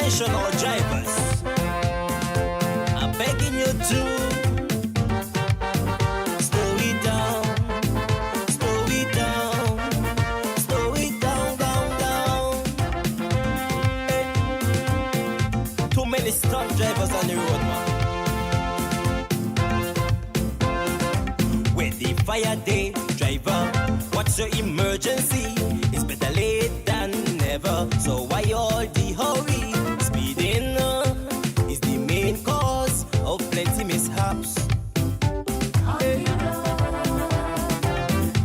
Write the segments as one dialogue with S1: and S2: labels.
S1: Attention all drivers, I'm begging you to slow it down, slow it down, slow it down, down. Hey. Too many stunt drivers on the road, man. With the fire day, driver, what's your emergency? It's better late than never. So why all the hurry? Speeding is the main cause of plenty mishaps.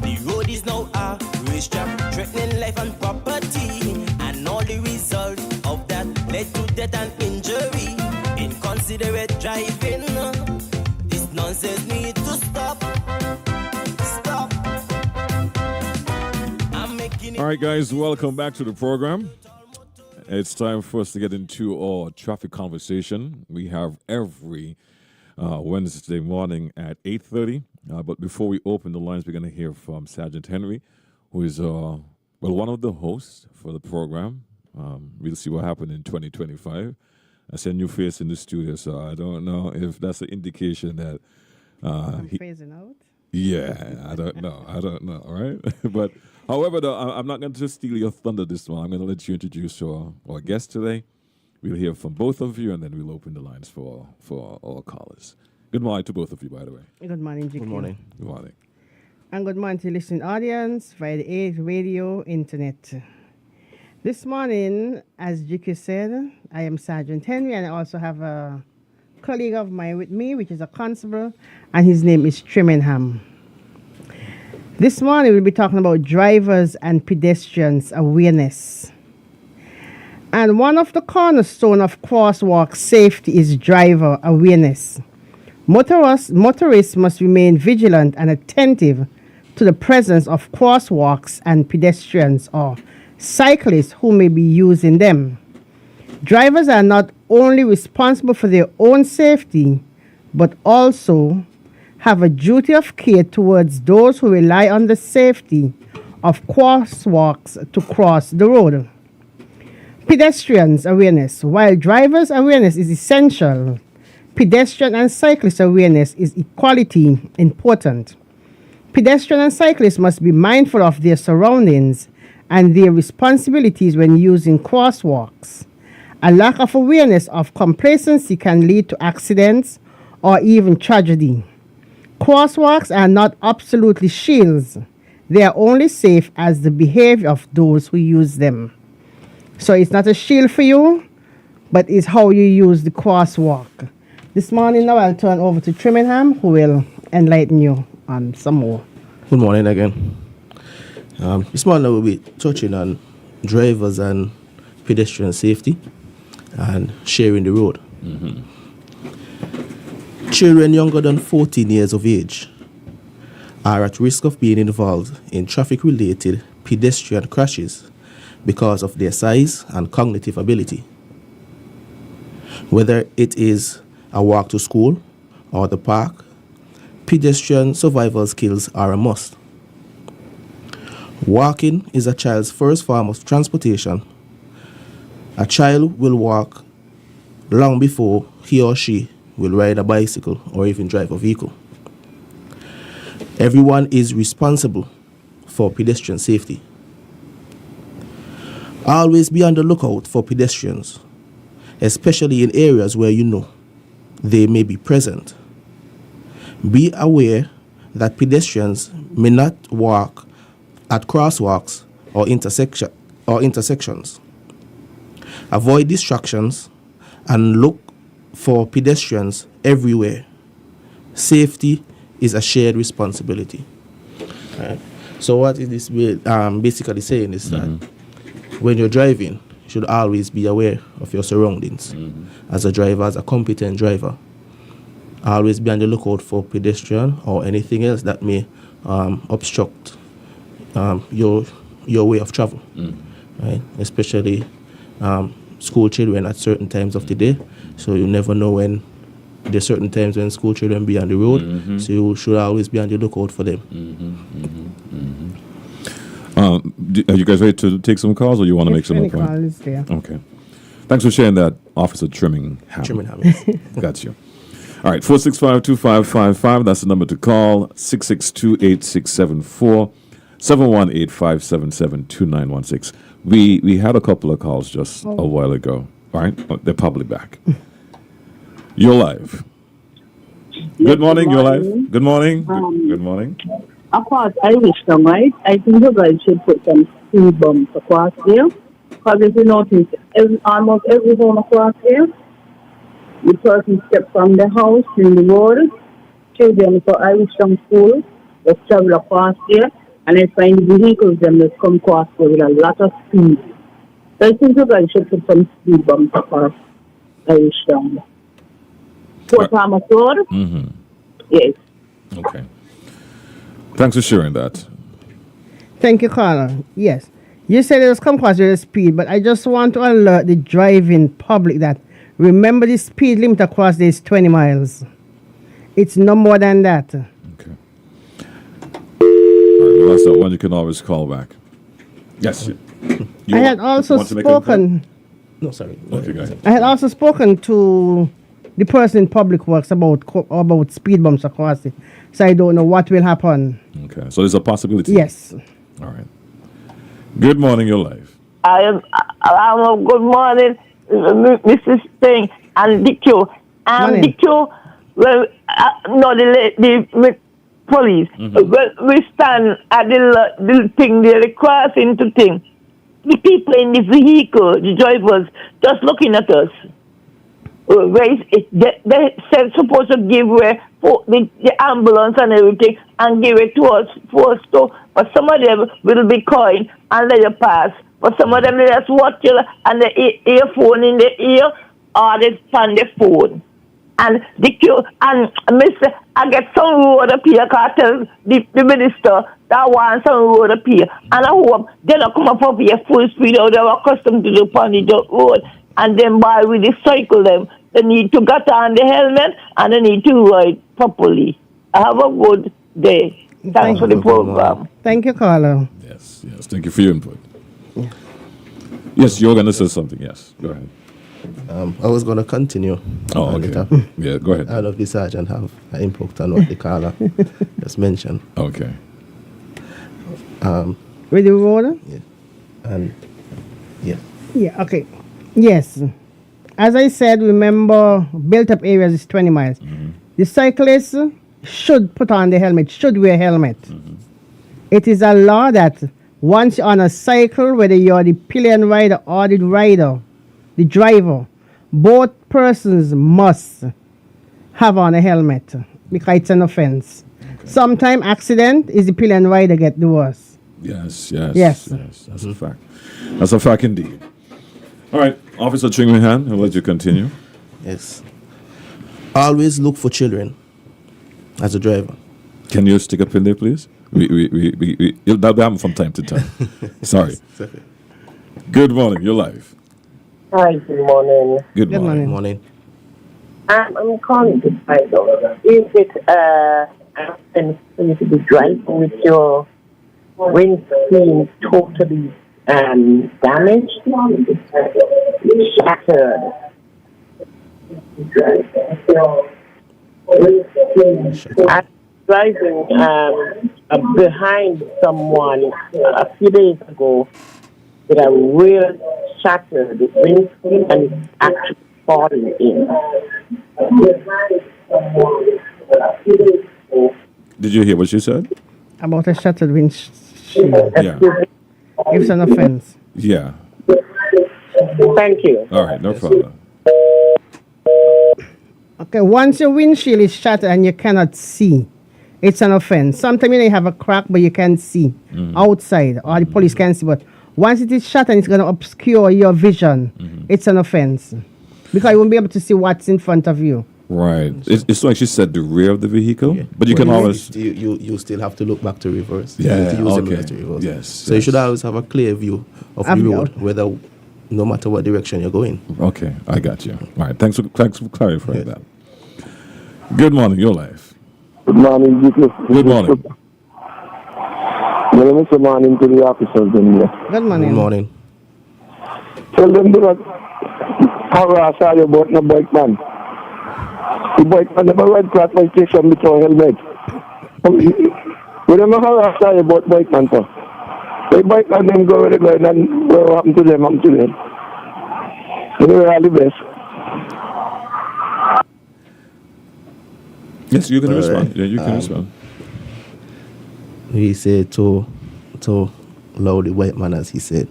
S1: The road is now a racetrack, threatening life and property, and all the result of that led to death and injury. Inconsiderate driving, this nonsense need to stop. Stop.
S2: All right, guys, welcome back to the program. It's time for us to get into our traffic conversation. We have every Wednesday morning at 8:30. But before we open the lines, we're going to hear from Sergeant Henry, who is one of the hosts for the program. We'll see what happened in 2025. I see a new face in the studio, so I don't know if that's an indication that
S3: I'm phasing out.
S2: Yeah, I don't know. All right, but however, though, I'm not going to steal your thunder this one. I'm going to let you introduce our guest today. We'll hear from both of you, and then we'll open the lines for our callers. Good morning to both of you, by the way.
S3: Good morning, GQ.
S4: Good morning.
S2: Good morning.
S3: And good morning to the listening audience via the A radio, internet. This morning, as GQ said, I am Sergeant Henry, and I also have a colleague of mine with me, which is a constable, and his name is Trimenham. This morning, we'll be talking about drivers and pedestrians awareness. And one of the cornerstones of crosswalk safety is driver awareness. Motorists must remain vigilant and attentive to the presence of crosswalks and pedestrians or cyclists who may be using them. Drivers are not only responsible for their own safety, but also have a duty of care towards those who rely on the safety of crosswalks to cross the road. Pedestrians awareness. While drivers' awareness is essential, pedestrian and cyclist awareness is equally important. Pedestrians and cyclists must be mindful of their surroundings and their responsibilities when using crosswalks. A lack of awareness of complacency can lead to accidents or even tragedy. Crosswalks are not absolutely shields. They are only safe as the behavior of those who use them. So it's not a shield for you, but it's how you use the crosswalk. This morning now I'll turn over to Trimenham, who will enlighten you on some more.
S4: Good morning again. This morning we'll be touching on drivers and pedestrian safety and sharing the road.
S2: Mm-hmm.
S4: Children younger than 14 years of age are at risk of being involved in traffic-related pedestrian crashes because of their size and cognitive ability. Whether it is a walk to school or the park, pedestrian survival skills are a must. Walking is a child's first form of transportation. A child will walk long before he or she will ride a bicycle or even drive a vehicle. Everyone is responsible for pedestrian safety. Always be on the lookout for pedestrians, especially in areas where you know they may be present. Be aware that pedestrians may not walk at crosswalks or intersections. Avoid distractions and look for pedestrians everywhere. Safety is a shared responsibility. Right? So what is this basically saying is that when you're driving, you should always be aware of your surroundings. As a driver, as a competent driver, always be on the lookout for pedestrian or anything else that may obstruct your way of travel. Right? Especially school children at certain times of the day. So you never know when there's certain times when school children be on the road. So you should always be on the lookout for them.
S2: Are you guys ready to take some calls, or you want to make some
S3: Any
S2: appointments?
S3: call is there.
S2: Okay. Thanks for sharing that, Officer Trimmingham.
S4: Trimmingham.
S2: Got you. All right, 465-2555. That's the number to call. 662-8674. 718-577-2916. We had a couple of calls just a while ago. All right, they're probably back. You're live. Good morning, you're live. Good morning. Good morning.
S5: Of course, I wish them, right? I think you guys should put some speed bumps across there. Because if you notice, almost every home across there, the person steps from the house in the road, children for Irish from school, they travel across there, and they find vehicles them that come across there with a lot of speed. So I think you guys should put some speed bumps across Irish from. Fort Thomas Road?
S2: Mm-hmm.
S5: Yes.
S2: Okay. Thanks for sharing that.
S3: Thank you, caller. Yes. You said it was come across with the speed, but I just want to alert the driving public that remember the speed limit across there is 20 miles. It's no more than that.
S2: Okay. All right, well, that's that one you can always call back. Yes.
S3: I had also spoken.
S4: No, sorry.
S2: Okay, go ahead.
S3: I had also spoken to the person in public works about speed bumps across it. So I don't know what will happen.
S2: Okay, so there's a possibility.
S3: Yes.
S2: All right. Good morning, your life.
S6: I'm good morning, Mrs. Singh and DQ.
S3: Morning.
S6: DQ, well, no, the police. Well, we stand at the thing there, the crossing to thing. The people in the vehicle, the drivers, just looking at us. They said supposed to give away the ambulance and everything and give it to us first. So, but some of them will be kind and let you pass. But some of them they just watch you and the earphone in the ear or they on the phone. And Mr. I get some road up here, I tell the minister that wants some road up here. And I hope they don't come up here full speed or they are accustomed to the pony road. And then by with the cycle them, they need to get on the helmet and they need to ride properly. Have a good day. Thanks for the program.
S3: Thank you, caller.
S2: Yes. Thank you for your input. Yes, you're going to say something. Yes, go ahead.
S4: I was going to continue.
S2: Oh, okay. Yeah, go ahead.
S4: I don't know if the sergeant have an input on what the caller just mentioned.
S2: Okay.
S3: With the road?
S4: Yeah. And yeah.
S3: Yeah, okay. Yes. As I said, remember, built-up areas is 20 miles.
S2: Mm-hmm.
S3: The cyclists should put on the helmet, should wear a helmet. Mm-hmm. It is a law that once you're on a cycle, whether you're the pillion rider or the rider, the driver, both persons must have on a helmet because it's an offense. Okay. Sometimes accident is the pillion rider get the worst.
S2: Yes. That's a fact. That's a fact indeed. All right, Officer Trimmingham, I'll let you continue.
S4: Yes. Always look for children as a driver.
S2: Can you stick a pin there, please? That'll happen from time to time. Sorry. Good morning, you're live.
S6: Hi, good morning.
S2: Good
S3: Good
S2: morning.
S4: Morning.
S6: I'm calling to find out, is it an offense for you to be driving with your windscreen totally damaged, shattered? I'm driving behind someone a few days ago with a real shattered windscreen and it's actually falling in.
S2: Did you hear what she said?
S3: About a shattered windshield.
S2: Yeah.
S3: It's an offense.
S2: Yeah.
S6: Thank you.
S2: All right, no problem.
S3: Okay, once your windshield is shattered and you cannot see, it's an offense. Sometimes you have a crack, but you can't see outside, or the police can see. But once it is shattered, it's going to obscure your vision. It's an offense because you won't be able to see what's in front of you.
S2: Right. It's like she said, the rear of the vehicle, but you can always.
S4: You still have to look back to reverse.
S2: Yeah,
S4: You have to use the
S2: okay.
S4: mirror to reverse.
S2: Yes,
S4: So you should always have a clear view of the road, whether no matter what direction you're going.
S2: Okay, I got you. All right, thanks for clarifying that. Good morning, your life.
S7: Good morning, Dick.
S2: Good morning.
S7: Good morning to the officers in here.
S3: Good morning.
S4: Good morning.
S7: Tell them do not harass all about no bike man. The bike man never ride cross my station without helmet. We don't know harass all about bike man for. The bike man them go where they go and what happen to them, happen to them. Anyway, all the best.
S2: Yes, you can respond. Yeah, you can respond.
S4: He said to allow the white man, as he said.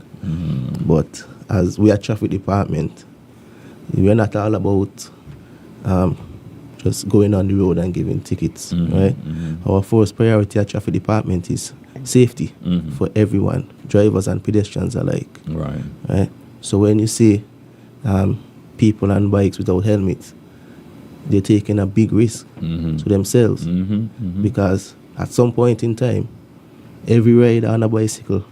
S4: But as we are traffic department, we are not all about just going on the road and giving tickets, right? Our first priority at traffic department is safety for everyone, drivers and pedestrians alike. Right. So when you see people on bikes without helmets, they're taking a big risk to themselves because at some point in time, every rider on a bicycle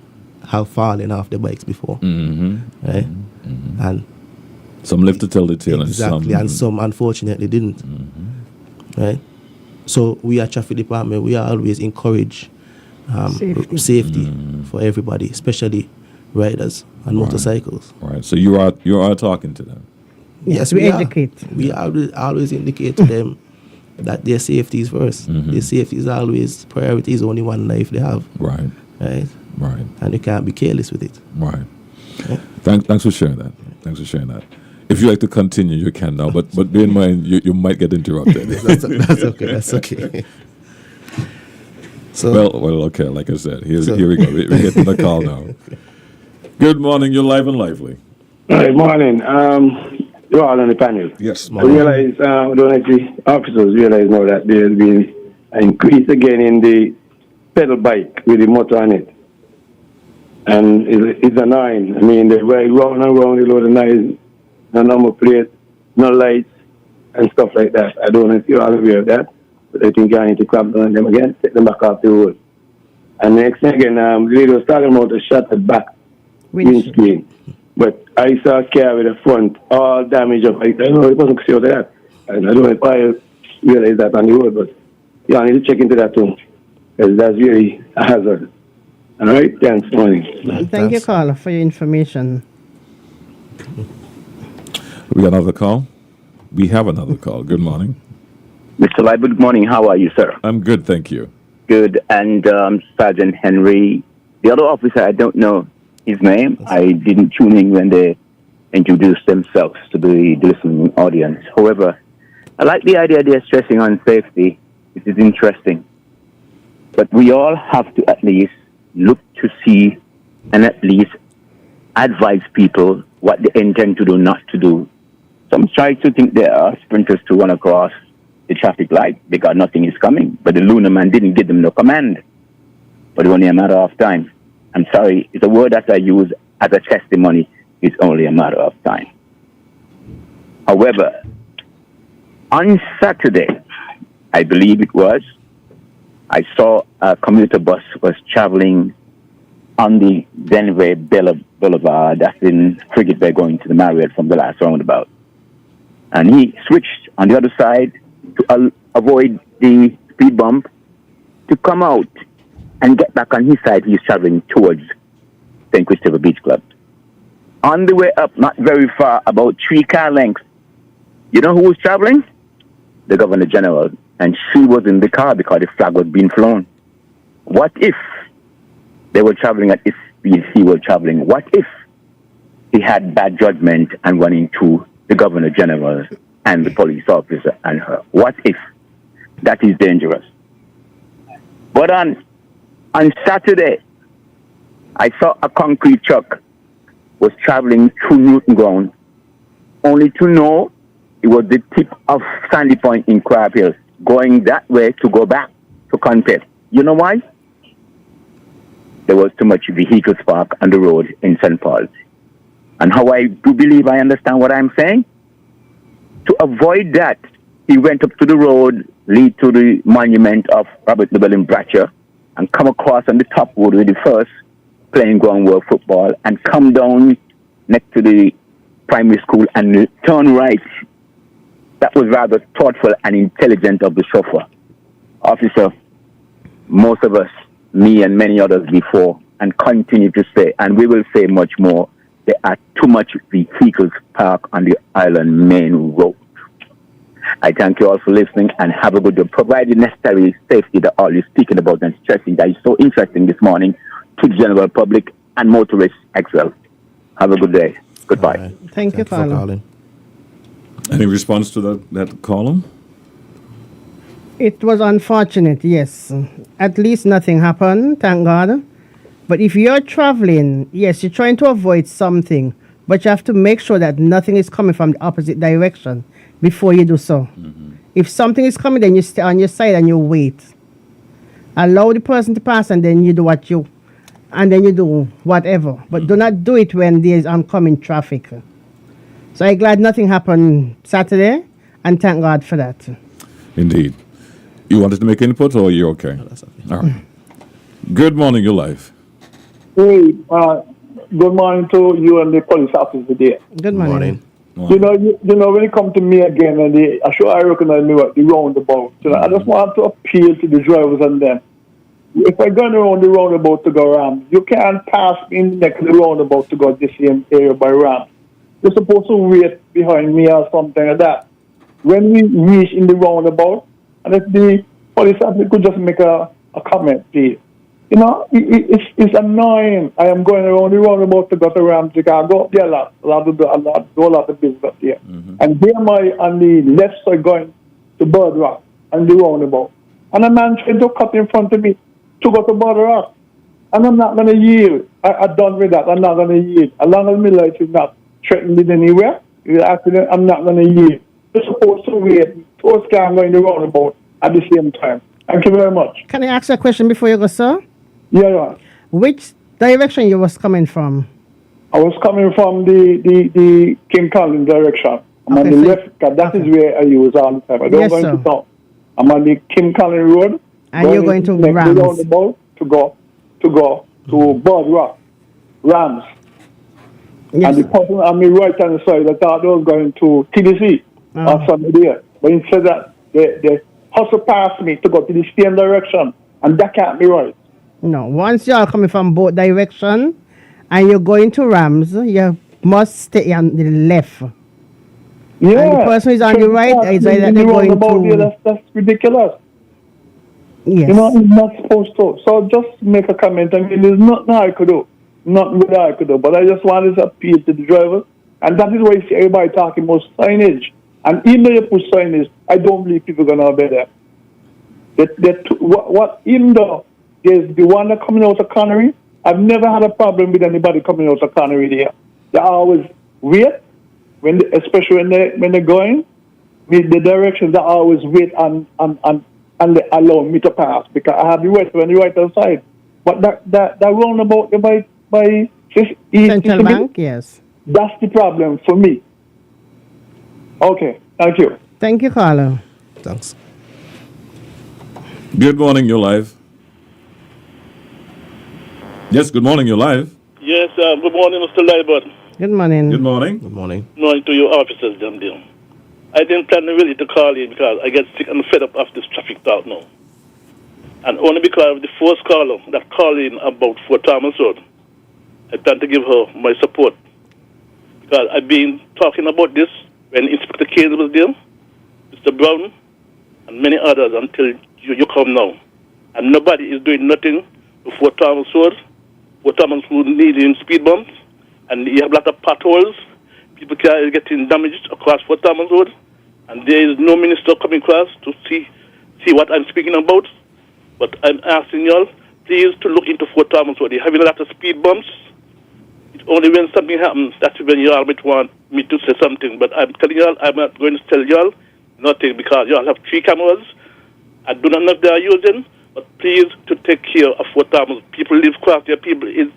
S4: have fallen off the bikes before, right? And
S2: some live to tell the tale,
S4: exactly, and some unfortunately didn't, right? So we at traffic department, we are always encourage safety for everybody, especially riders and motorcycles.
S2: Right. So you are talking to them.
S3: Yes, we educate.
S4: We always indicate to them that their safety is first. Their safety is always priority. Is only one life they have. Right. And you can't be careless with it.
S2: Right. Yeah. Thanks for sharing that. If you like to continue, you can now. But bear in mind, you might get interrupted.
S4: That's okay. So
S2: well, okay. Like I said, here we go. We're getting the call now. Good morning. You're live and lively.
S7: Good morning. You're all on the panel.
S2: Yes.
S7: I realize, the officers realize now that there's been an increase again in the pedal bike with the motor on it. And it's annoying. I mean, they ride round and round, they load the noise, no number plate, no lights, and stuff like that. I don't know if you're all aware of that, but I think I need to clamp down on them again, take them back off the road. And next thing again, the lady was talking about the shattered back windscreen. But I saw a car with the front all damaged up. I don't know, it wasn't clear to that. I don't know if I realized that on the road, but yeah, I need to check into that too, because that's really a hazard. All right, thanks, morning.
S3: Thank you, caller, for your information.
S2: We got another call. We have another call. Good morning.
S8: Mr. Live, good morning. How are you, sir?
S2: I'm good, thank you.
S8: Good. And Sergeant Henry, the other officer, I don't know his name. I didn't tune in when they introduced themselves to the listening audience. However, I like the idea they're stressing on safety. It is interesting. But we all have to at least look to see and at least advise people what they intend to do, not to do. Some try to think there are sprinters to run across the traffic light because nothing is coming. But the lunar man didn't give them no command. But it's only a matter of time. I'm sorry, it's a word that I use as a testimony. It's only a matter of time. However, on Saturday, I believe it was, I saw a commuter bus was traveling on the Denver Boulevard, that's in Frigate Bay, going to the Marriott from the last roundabout. And he switched on the other side to avoid the speed bump to come out and get back on his side. He's traveling towards St. Christopher Beach Club. On the way up, not very far, about 3 car lengths, you know who was traveling? The Governor General. And she was in the car because the flag was being flown. What if they were traveling at the speed he was traveling? What if he had bad judgment and run into the Governor General and the police officer and her? What if? That is dangerous. But on Saturday, I saw a concrete truck was traveling through Newton Ground, only to know it was the tip of Sandy Point in Crab Hill, going that way to go back to Contest. You know why? There was too much vehicles parked on the road in St. Paul's. And how I do believe I understand what I'm saying? To avoid that, he went up to the road, lead to the monument of Robert Llewellyn Bratcher, and come across on the top road with the first playing ground world football, and come down next to the primary school and turn right. That was rather thoughtful and intelligent of the chauffeur. Officer, most of us, me and many others before, and continue to say, and we will say much more, there are too much vehicles parked on the island main road. I thank you all for listening and have a good day. Provide the necessary safety that all you're speaking about and stressing that is so interesting this morning to the general public and motorists as well. Have a good day. Goodbye.
S4: Right.
S3: Thank you,
S4: for
S3: caller.
S4: calling.
S2: Any response to that column?
S3: It was unfortunate, yes. At least nothing happened, thank God. But if you're traveling, yes, you're trying to avoid something, but you have to make sure that nothing is coming from the opposite direction before you do so. If something is coming, then you stay on your side and you wait. Allow the person to pass, and then you do whatever. But do not do it when there's oncoming traffic. So I'm glad nothing happened Saturday, and thank God for that.
S2: Indeed. You wanted to make input, or you're okay?
S4: That's okay.
S2: All right. Good morning, your life.
S9: Hey, good morning to you and the police officer today.
S3: Good morning.
S9: You know, when it comes to me again, and I recognize me what the roundabout. I just want to appeal to the drivers and them. If I'm going around the roundabout to go around, you can't pass me next to the roundabout to go to the same area by ramp. You're supposed to wait behind me or something like that. When we reach in the roundabout, and if the police officer could just make a comment, please. You know, it's annoying. I am going around the roundabout to go to Ramsey. I go up there a lot of business up there. And here am I on the left side going to Bird Rock and the roundabout. And a man trying to cut in front of me to go to Bird Rock. And I'm not going to yield. I'm done with that. I'm not going to yield. As long as my life is not threatened anywhere, I'm not going to yield. You're supposed to wait. First time going the roundabout at the same time. Thank you very much.
S3: Can I ask you a question before you go, sir?
S9: Yeah.
S3: Which direction you was coming from?
S9: I was coming from the King Collins direction. I'm on the left, because that is where I use all the time. I don't go into town. I'm on the King Collins Road.
S3: And you're going to Rams.
S9: Roundabout to go to Bird Rock, Rams.
S3: Yes.
S9: And the person on my right hand side, I thought they was going to TDC or something there. But instead that, they hustle past me to go to the same direction. And that can't be right.
S3: No, once you are coming from both directions and you're going to Rams, you must stay on the left.
S9: Yeah.
S3: And the person who is on the right is either they're going to...
S9: That's ridiculous.
S3: Yes.
S9: You know, it's not supposed to. So just make a comment. I mean, there's nothing I could do. Nothing really I could do. But I just wanted to appeal to the driver. And that is why you see everybody talking about signage. And even though you put signage, I don't believe people are going to obey that. Even though there's the one that coming out of Connery, I've never had a problem with anybody coming out of Connery there. They always wait, especially when they're going with the direction. They always wait and they allow me to pass because I have the right on the right hand side. But that roundabout by
S3: Central Bank, yes.
S9: That's the problem for me. Okay, thank you.
S3: Thank you, caller.
S4: Thanks.
S2: Good morning, you're live. Yes, good morning, you're live.
S10: Yes, good morning, Mr. Libert.
S3: Good morning.
S2: Good morning.
S4: Good morning.
S10: Good morning to your officers, them deal. I didn't plan really to call you because I get sick and fed up of this traffic talk now. And only because of the first caller that called in about Fort Thomas Road, I plan to give her my support. Because I've been talking about this when Inspector Case was there, Mr. Brown, and many others until you come now. And nobody is doing nothing to Fort Thomas Road. Fort Thomas Road needing speed bumps, and you have a lot of potholes. People are getting damaged across Fort Thomas Road, and there is no minister coming across to see what I'm speaking about. But I'm asking y'all, please, to look into Fort Thomas Road. They're having a lot of speed bumps. It's only when something happens, that's when y'all might want me to say something. But I'm telling y'all, I'm not going to tell y'all nothing because y'all have 3 cameras. I do not know if they are using, but please to take care of Fort Thomas. People live across here. People is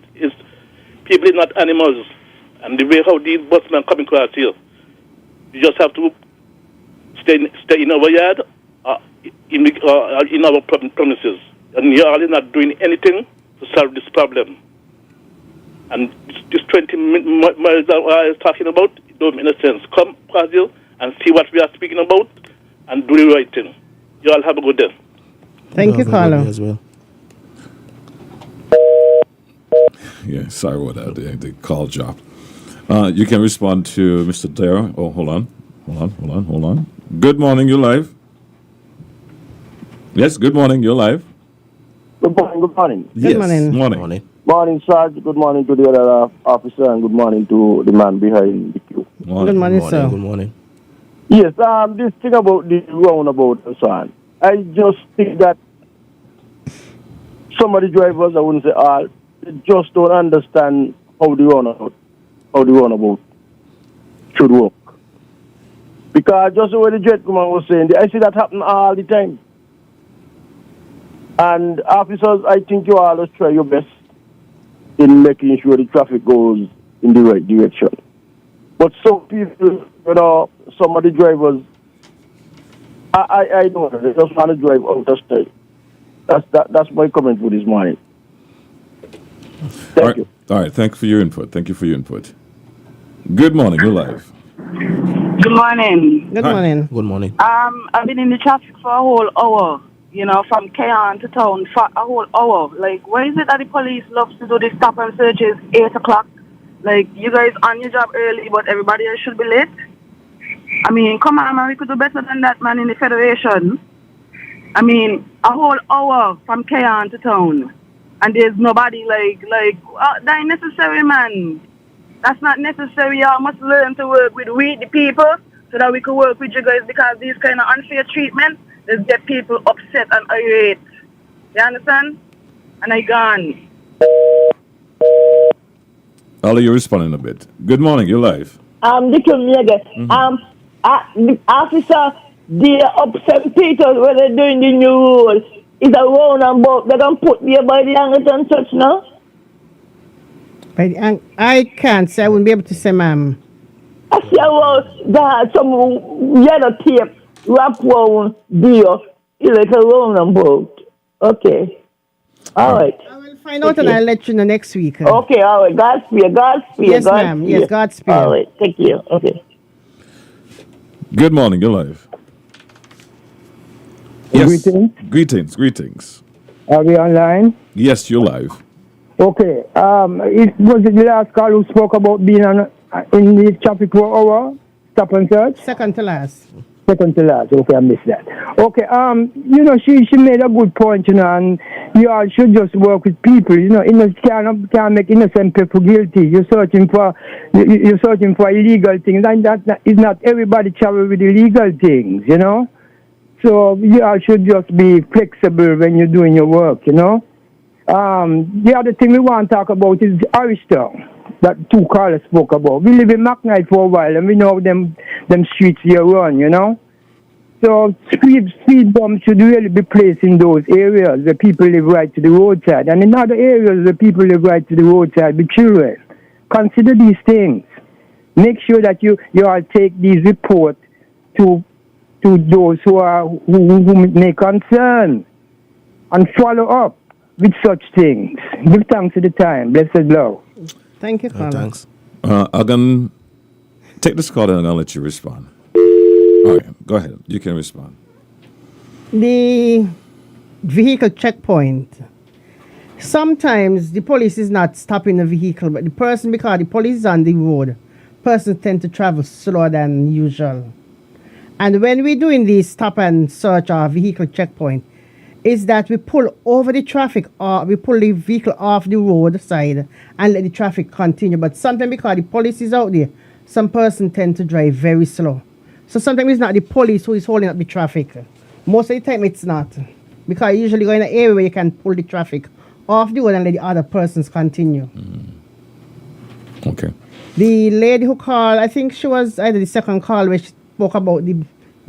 S10: not animals. And the way how these busmen are coming across here, you just have to stay in our yard, in our premises. And you are not doing anything to solve this problem. And this 20 miles that I was talking about, it don't make no sense. Come across here and see what we are speaking about and do the right thing. You all have a good day.
S3: Thank you, caller.
S4: As well.
S2: Yeah, sorry about that. The call dropped. You can respond to Mr. Dare. Oh, hold on. Good morning, you're live. Yes, good morning, you're live.
S11: Good morning, good morning.
S2: Yes,
S3: morning.
S2: morning.
S11: Morning, Sarge. Good morning to the other officer, and good morning to the man behind the queue.
S3: Good morning, sir.
S4: Good morning.
S11: Yes, this thing about the roundabout and so on, I just think that some of the drivers, I wouldn't say all, they just don't understand how the roundabout should work. Because just the way the gentleman was saying, I see that happen all the time. And officers, I think you always try your best in making sure the traffic goes in the right direction. But some people, some of the drivers, I don't know, they just want to drive out of state. That's my comment for this morning. Thank you.
S2: All right, thank you for your input. Good morning, you're live.
S12: Good morning.
S3: Good
S2: Hi.
S3: morning.
S4: Good morning.
S12: I've been in the traffic for a whole hour, from Kayan to town for a whole hour. Like, why is it that the police loves to do the stop and searches 8 o'clock? Like, you guys on your job early, but everybody else should be late? I mean, come on, man, we could do better than that, man, in the Federation. I mean, a whole hour from Kayan to town. And there's nobody that ain't necessary, man. That's not necessary. Y'all must learn to work with the people so that we can work with you guys, because these kind of unfair treatment just get people upset and irate. You understand? And I gone.
S2: Ali, you're responding a bit. Good morning, you're live.
S6: The officer, they up St. Peter's where they're doing the new rules. It's a roundabout. They can put there by the Anglican Church now.
S3: I can't say. I wouldn't be able to say, ma'am.
S6: I see that some yellow tape wrap around there. It's like a roundabout. Okay. All right.
S3: I will find out and I'll let you know next week.
S6: Okay, all right. Godspeed.
S3: Yes, ma'am. Yes, Godspeed.
S6: All right. Thank you. Okay.
S2: Good morning, you're live. Yes. Greetings.
S13: Are we online?
S2: Yes, you're live.
S13: Okay. It was the last call who spoke about being in the traffic for hour, stop and search?
S3: Second to last.
S13: Okay, I missed that. Okay, she made a good point, and you all should just work with people, can't make innocent people guilty. You're searching for illegal things, and that is not everybody travel with illegal things, So you all should just be flexible when you're doing your work, The other thing we want to talk about is Aristotle, that two callers spoke about. We live in McKnight for a while, and we know them streets here run, So speed bumps should really be placed in those areas where people live right to the roadside. And in other areas where people live right to the roadside with children. Consider these things. Make sure that you all take these reports to those who may concern and follow up with such things. Give thanks to the time. Blessed love.
S3: Thank you, Colin.
S4: Thanks.
S2: I'm going to take this call and I'm going to let you respond. All right, go ahead. You can respond.
S3: The vehicle checkpoint. Sometimes the police is not stopping the vehicle, but because the police is on the road, persons tend to travel slower than usual. And when we're doing the stop and search our vehicle checkpoint, is that we pull over the traffic, or we pull the vehicle off the road side and let the traffic continue. But sometimes because the police is out there, some person tend to drive very slow. So sometimes it's not the police who is holding up the traffic. Most of the time it's not. Because you usually go in an area where you can pull the traffic off the road and let the other persons continue.
S2: Okay.
S3: The lady who called, I think she was either the second call where she spoke about the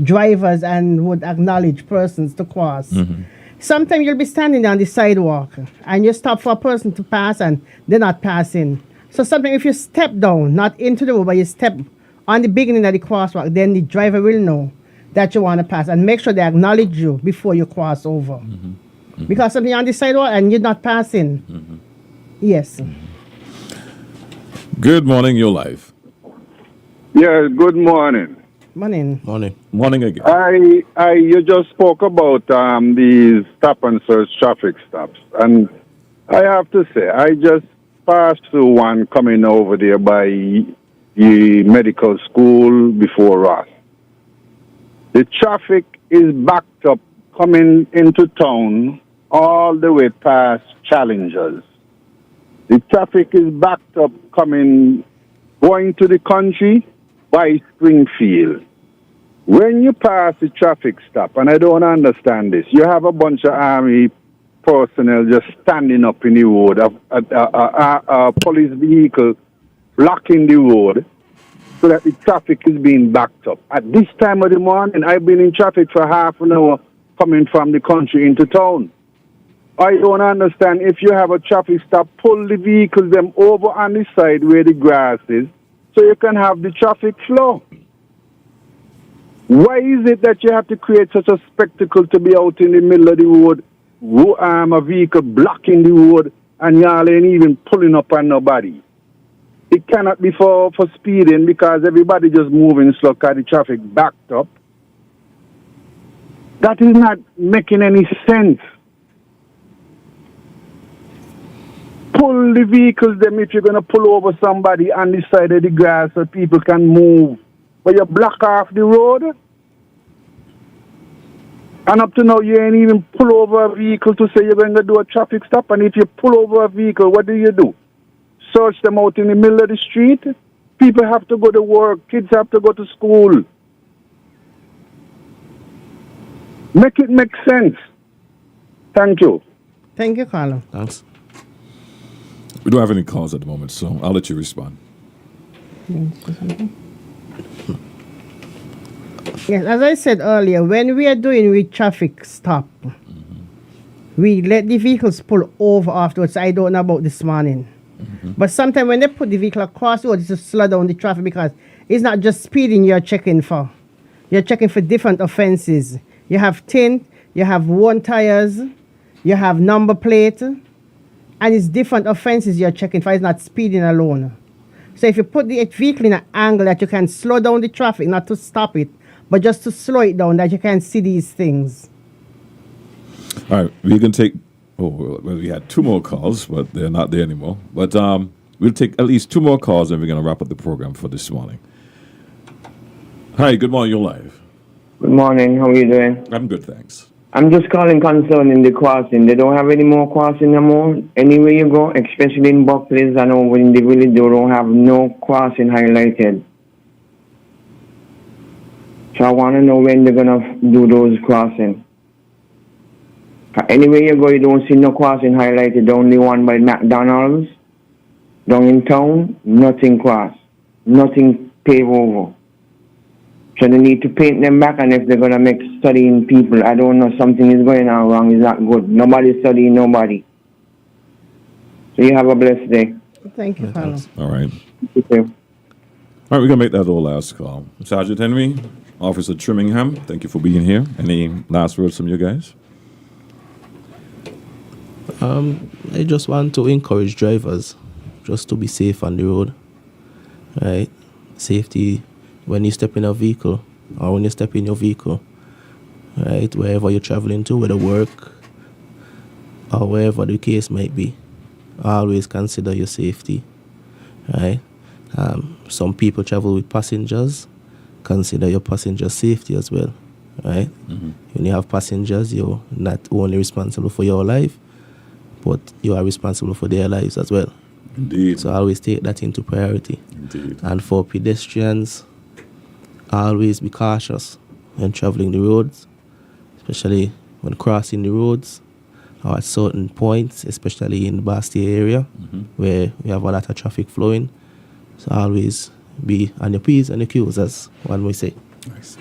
S3: drivers and would acknowledge persons to cross. Sometimes you'll be standing on the sidewalk and you stop for a person to pass and they're not passing. So sometimes if you step down, not into the road, but you step on the beginning of the crosswalk, then the driver will know that you want to pass and make sure they acknowledge you before you cross over. Because something on the sidewalk and you're not passing. Yes.
S2: Good morning, you're live.
S14: Yeah, good morning.
S3: Morning.
S2: Morning again.
S14: You just spoke about these stop and search traffic stops, and I have to say, I just passed through one coming over there by the medical school before Ross. The traffic is backed up coming into town all the way past Challengers. The traffic is backed up going to the country by Springfield. When you pass the traffic stop, and I don't understand this, you have a bunch of army personnel just standing up in the road, a police vehicle blocking the road so that the traffic is being backed up. At this time of the morning, I've been in traffic for half an hour coming from the country into town. I don't understand. If you have a traffic stop, pull the vehicles them over on the side where the grass is so you can have the traffic flow. Why is it that you have to create such a spectacle to be out in the middle of the road, a vehicle blocking the road, and y'all ain't even pulling up on nobody? It cannot be for speeding because everybody just moving slow because the traffic backed up. That is not making any sense. Pull the vehicles them if you're going to pull over somebody on the side of the grass so people can move. But you block off the road. And up to now, you ain't even pull over a vehicle to say you're going to do a traffic stop. And if you pull over a vehicle, what do? Search them out in the middle of the street? People have to go to work. Kids have to go to school. Make it make sense. Thank you.
S3: Thank you, Carlo.
S4: Thanks.
S2: We don't have any calls at the moment, so I'll let you respond.
S3: Yes, as I said earlier, when we are doing with traffic stop, we let the vehicles pull over afterwards. I don't know about this morning. But sometimes when they put the vehicle across the road, it's to slow down the traffic because it's not just speeding you're checking for. You're checking for different offenses. You have tint, you have worn tires, you have number plate, and it's different offenses you're checking for. It's not speeding alone. So if you put the vehicle in an angle that you can slow down the traffic, not to stop it, but just to slow it down, that you can see these things.
S2: All right, we can take. Well, we had two more calls, but they're not there anymore. But we'll take at least two more calls, and we're going to wrap up the program for this morning. Hi, good morning. You're live.
S15: Good morning. How are you doing?
S2: I'm good, thanks.
S15: I'm just calling concerning the crossing. They don't have any more crossing no more. Anywhere you go, especially in Buckley's and over in the village, they don't have no crossing highlighted. So I want to know when they're going to do those crossing. Anywhere you go, you don't see no crossing highlighted. The only one by McDonald's. Down in town, nothing cross. Nothing paved over. So they need to paint them back, and if they're going to make studying people, I don't know, something is going on wrong. It's not good. Nobody's studying nobody. So you have a blessed day.
S3: Thank you, Carlos.
S2: All right.
S15: Thank you.
S2: All right, we're going to make that our last call. Sergeant Henry, Officer Trimmingham, thank you for being here. Any last words from you guys?
S4: I just want to encourage drivers just to be safe on the road. Right? Safety when you step in a vehicle or when you step in your vehicle. Right? Wherever you're traveling to, whether work or wherever the case might be. Always consider your safety. Right? Some people travel with passengers. Consider your passenger safety as well. Right? When you have passengers, you're not only responsible for your life, but you are responsible for their lives as well.
S2: Indeed.
S4: So always take that into priority.
S2: Indeed.
S4: And for pedestrians, always be cautious when traveling the roads, especially when crossing the roads or at certain points, especially in the Bastia area where we have a lot of traffic flowing. So always be on your P's and your Q's, as one may say.
S2: Nice.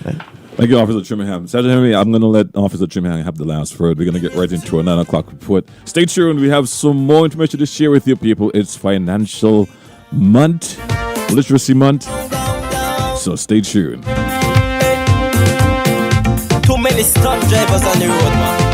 S4: Right.
S2: Thank you, Officer Trimmingham. Sergeant Henry, I'm going to let Officer Trimmingham have the last word. We're going to get right into a 9 o'clock report. Stay tuned. We have some more information to share with you people. It's Financial Month, Literacy Month. So stay tuned.
S1: Too many stunt drivers on the road, man.